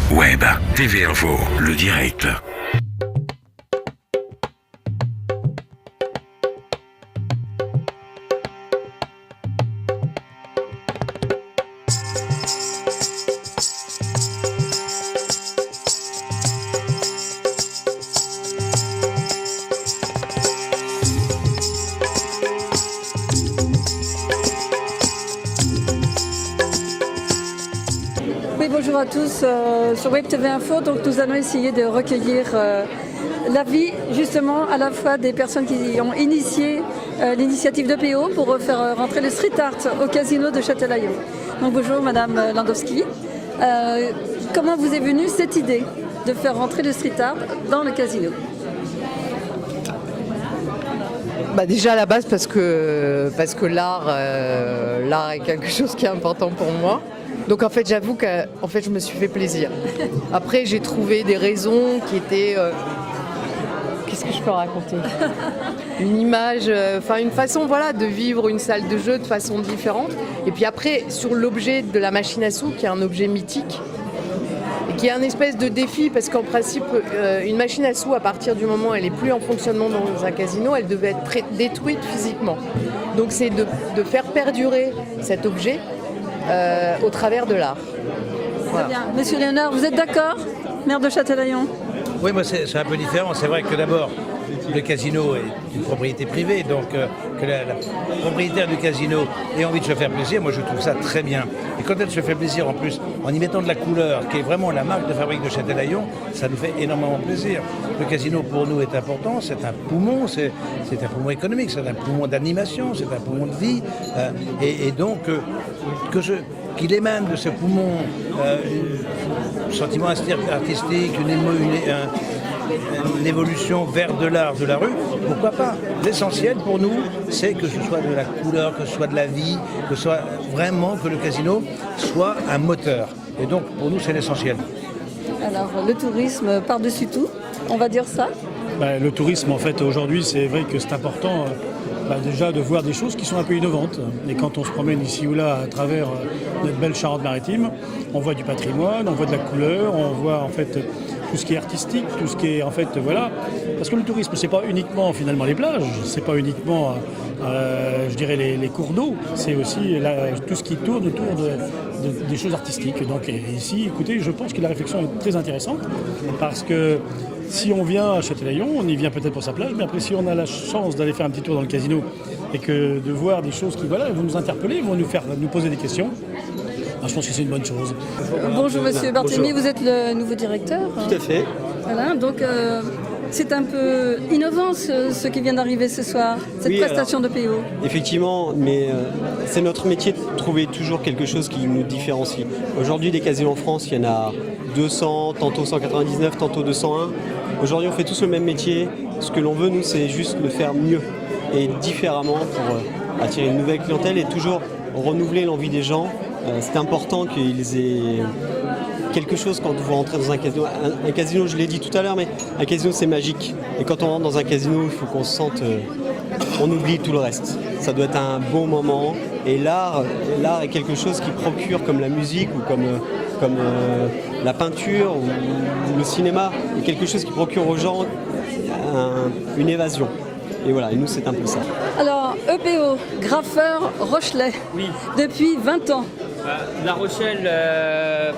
Web, TV Info, le direct. Oui, bonjour à tous. Sur Web TV Info, donc nous allons essayer de recueillir l'avis justement à la fois des personnes qui ont initié l'initiative d'EPO pour faire rentrer le street art au casino de Châtelaillon. Donc bonjour Madame Landowski. Comment vous est venue cette idée de faire rentrer le street art dans le casino? Déjà à la base parce que l'art est quelque chose qui est important pour moi. Donc en fait j'avoue que je me suis fait plaisir. Après j'ai trouvé des raisons qui étaient... Qu'est-ce que je peux raconter? Une image, une façon de vivre une salle de jeu de façon différente. Et puis après sur l'objet de la machine à sous qui est un objet mythique. Et qui est un espèce de défi parce qu'en principe une machine à sous à partir du moment où elle n'est plus en fonctionnement dans un casino, elle devait être détruite physiquement. Donc c'est de faire perdurer cet objet au travers de l'art. Voilà. Très bien. Monsieur Léonard, vous êtes d'accord, maire de Châtelaillon? Oui, moi c'est un peu différent. C'est vrai que d'abord, le casino est une propriété privée, donc que la propriétaire du casino ait envie de se faire plaisir, moi je trouve ça très bien. Et quand elle se fait plaisir en plus, en y mettant de la couleur, qui est vraiment la marque de fabrique de Châtelaillon, ça nous fait énormément plaisir. Le casino pour nous est important, c'est un poumon, c'est un poumon économique, c'est un poumon d'animation, c'est un poumon de vie. Et donc, qu'il émane de ce poumon un sentiment artistique, une évolution vers de l'art de la rue, pourquoi pas? L'essentiel pour nous, c'est que ce soit de la couleur, que ce soit de la vie, que ce soit vraiment que le casino soit un moteur. Et donc pour nous, c'est l'essentiel. Alors le tourisme par-dessus tout, on va dire ça? Le tourisme, en fait, aujourd'hui, c'est vrai que c'est important déjà de voir des choses qui sont un peu innovantes. Et quand on se promène ici ou là à travers notre belle Charente-Maritime, on voit du patrimoine, on voit de la couleur, on voit en fait tout ce qui est artistique, tout ce qui est Parce que le tourisme, c'est pas uniquement finalement les plages, c'est pas uniquement les cours d'eau, c'est aussi tout ce qui tourne autour des choses artistiques. Donc ici, écoutez, je pense que la réflexion est très intéressante parce que si on vient à Châtelaillon, on y vient peut-être pour sa plage, mais après si on a la chance d'aller faire un petit tour dans le casino et que de voir des choses qui vont nous interpeller, vont nous poser des questions, je pense que c'est une bonne chose. Bonjour Monsieur Barthélemy, vous êtes le nouveau directeur. Tout à fait. Voilà, donc c'est un peu innovant ce qui vient d'arriver ce soir, cette prestation de PO. Effectivement, mais c'est notre métier de trouver toujours quelque chose qui nous différencie. Aujourd'hui, des casinos en France, il y en a 200, tantôt 199, tantôt 201. Aujourd'hui, on fait tous le même métier. Ce que l'on veut, nous, c'est juste le faire mieux et différemment pour attirer une nouvelle clientèle et toujours renouveler l'envie des gens. C'est important qu'ils aient quelque chose quand vous rentrez dans un casino. Un casino, je l'ai dit tout à l'heure, mais un casino, c'est magique. Et quand on rentre dans un casino, il faut qu'on se sente... on oublie tout le reste. Ça doit être un bon moment. Et l'art est quelque chose qui procure, comme la musique ou comme la peinture ou le cinéma, est quelque chose qui procure aux gens une évasion. Et voilà, et nous c'est un peu ça. Alors, EPO, graffeur Rochelet, oui. Depuis 20 ans. La Rochelle,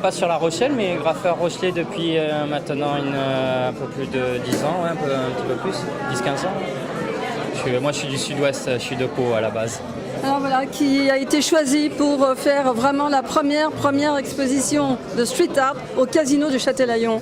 pas sur La Rochelle, mais graffeur Rochelet depuis maintenant un peu plus de 10 ans, un petit peu plus, 10-15 ans. Moi je suis du sud-ouest, je suis de Pau à la base. Alors voilà, qui a été choisi pour faire vraiment la première exposition de street art au casino de Châtelaillon.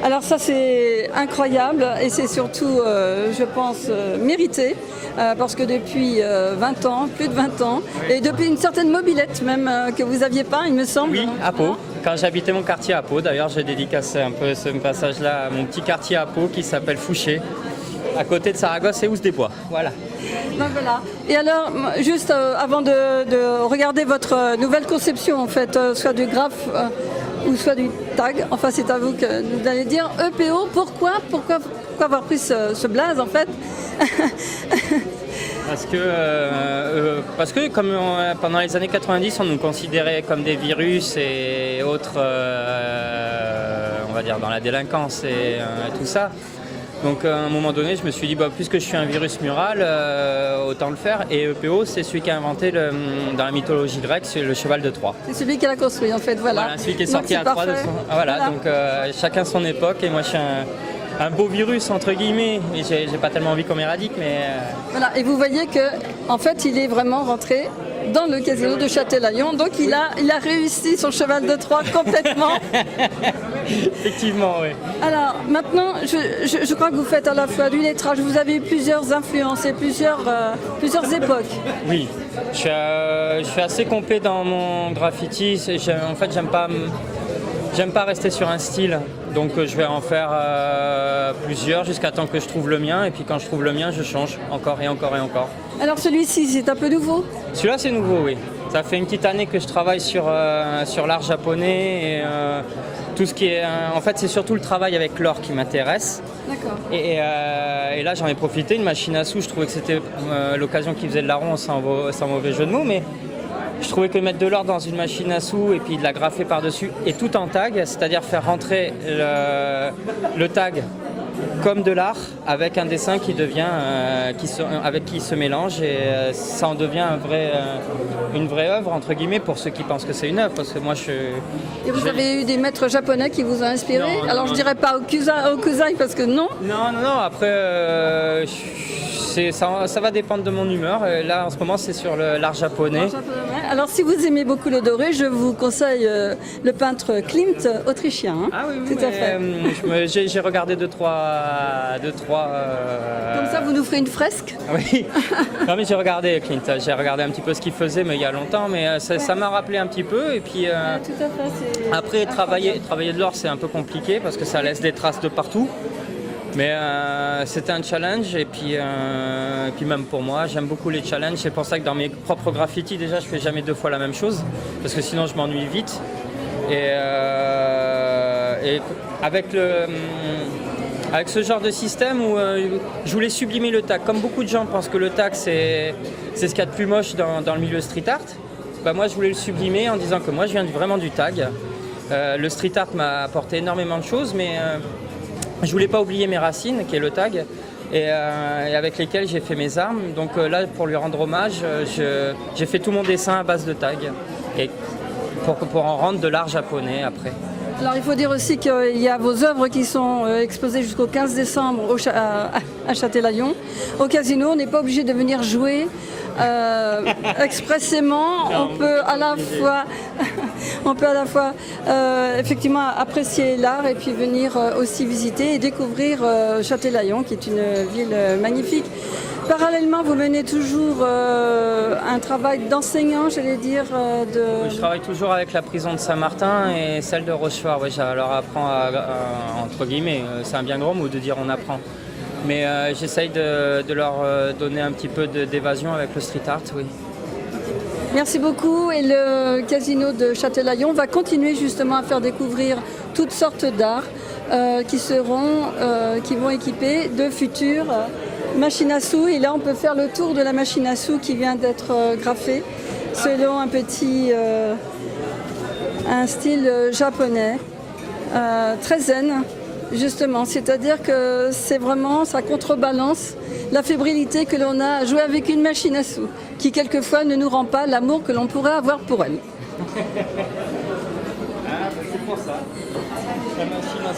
Alors ça c'est incroyable et c'est surtout, je pense, mérité parce que depuis 20 ans, plus de 20 ans, et depuis une certaine mobilette même que vous n'aviez pas, il me semble. Oui, à Pau. Quand j'habitais mon quartier à Pau, d'ailleurs j'ai dédicacé un peu ce passage-là à mon petit quartier à Pau qui s'appelle Fouché, à côté de Saragosse et Ouse-des-Bois. Voilà. Donc voilà. Et alors, juste avant de regarder votre nouvelle conception, en fait, soit du graphe ou soit du tag, enfin c'est à vous que vous allez dire, EPO, pourquoi avoir pris ce blaze en fait? Parce que comme pendant les années 90, on nous considérait comme des virus et autres va dire, dans la délinquance et tout ça. Donc à un moment donné, je me suis dit, puisque je suis un virus mural, autant le faire. Et EPO, c'est celui qui a inventé, dans la mythologie grecque, c'est le cheval de Troie. C'est celui qui l'a construit en fait, voilà. Voilà, celui qui est sorti Donc, à Troie. Voilà, donc chacun son époque. Et moi, je suis un beau virus, entre guillemets. Et j'ai pas tellement envie qu'on m'éradique, mais... Voilà, et vous voyez que en fait, il est vraiment rentré dans le casino de Châtelaillon. Donc il a réussi son cheval de Troie complètement. Effectivement, oui. Alors maintenant, je crois que vous faites à la fois du lettrage, vous avez eu plusieurs influences et plusieurs époques. Oui, je suis assez complet dans mon graffiti. En fait, j'aime pas rester sur un style. Donc je vais en faire plusieurs jusqu'à temps que je trouve le mien. Et puis quand je trouve le mien, je change encore et encore et encore. Alors celui-ci, c'est un peu nouveau? Celui-là, c'est nouveau, oui. Ça fait une petite année que je travaille sur l'art japonais. Et, tout ce qui est... en fait, c'est surtout le travail avec l'or qui m'intéresse. D'accord. Et là, j'en ai profité. Une machine à sous, je trouvais que c'était l'occasion qui faisait de larron, sans mauvais jeu de mots. Mais je trouvais que mettre de l'or dans une machine à sous et puis de la graffer par-dessus, et tout en tag, c'est-à-dire faire rentrer le tag comme de l'art avec un dessin qui devient, avec qui se mélange, et ça en devient une vraie œuvre, entre guillemets, pour ceux qui pensent que c'est une œuvre. Parce que moi, Et vous avez eu des maîtres japonais qui vous ont inspiré? Non, Alors non, je dirais pas Okuzai parce que non. Non, après... ça va dépendre de mon humeur. Là, en ce moment, c'est sur l'art japonais. Alors, si vous aimez beaucoup le doré, je vous conseille le peintre Klimt, autrichien. Hein. Ah oui, tout à fait. J'ai regardé deux, trois. Comme ça, vous nous ferez une fresque. Oui. Non, mais j'ai regardé Klimt. J'ai regardé un petit peu ce qu'il faisait, mais il y a longtemps. Mais ça m'a rappelé un petit peu. Et puis. Tout à fait. Après, travailler de l'or, c'est un peu compliqué parce que ça laisse des traces de partout. Mais c'était un challenge, et puis même pour moi, j'aime beaucoup les challenges. C'est pour ça que dans mes propres graffitis, déjà, je fais jamais deux fois la même chose, parce que sinon je m'ennuie vite. Et avec ce genre de système où je voulais sublimer le tag, comme beaucoup de gens pensent que le tag c'est ce qu'il y a de plus moche dans le milieu street art, moi je voulais le sublimer en disant que moi je viens vraiment du tag. Le street art m'a apporté énormément de choses, mais je voulais pas oublier mes racines, qui est le tag, et avec lesquelles j'ai fait mes armes. Donc là, pour lui rendre hommage, j'ai fait tout mon dessin à base de tag, et pour en rendre de l'art japonais après. Alors il faut dire aussi qu'il y a vos œuvres qui sont exposées jusqu'au 15 décembre à Châtelaillon. Au casino, on n'est pas obligé de venir jouer expressément. On peut à la fois effectivement apprécier l'art et puis venir aussi visiter et découvrir Châtelaillon, qui est une ville magnifique. Parallèlement, vous menez toujours un travail d'enseignant, j'allais dire. Oui, je travaille toujours avec la prison de Saint-Martin et celle de Rochefort. Oui, je leur apprends, entre guillemets, c'est un bien grand mot de dire on apprend. Mais j'essaye de leur donner un petit peu d'évasion avec le street art, oui. Merci beaucoup. Et le casino de Châtelaillon va continuer justement à faire découvrir toutes sortes d'arts qui vont équiper de futures machines à sous. Et là, on peut faire le tour de la machine à sous qui vient d'être graffée selon un style japonais, très zen. Justement, c'est-à-dire que c'est vraiment, ça contrebalance la fébrilité que l'on a à jouer avec une machine à sous, qui quelquefois ne nous rend pas l'amour que l'on pourrait avoir pour elle. C'est pour ça. La machine à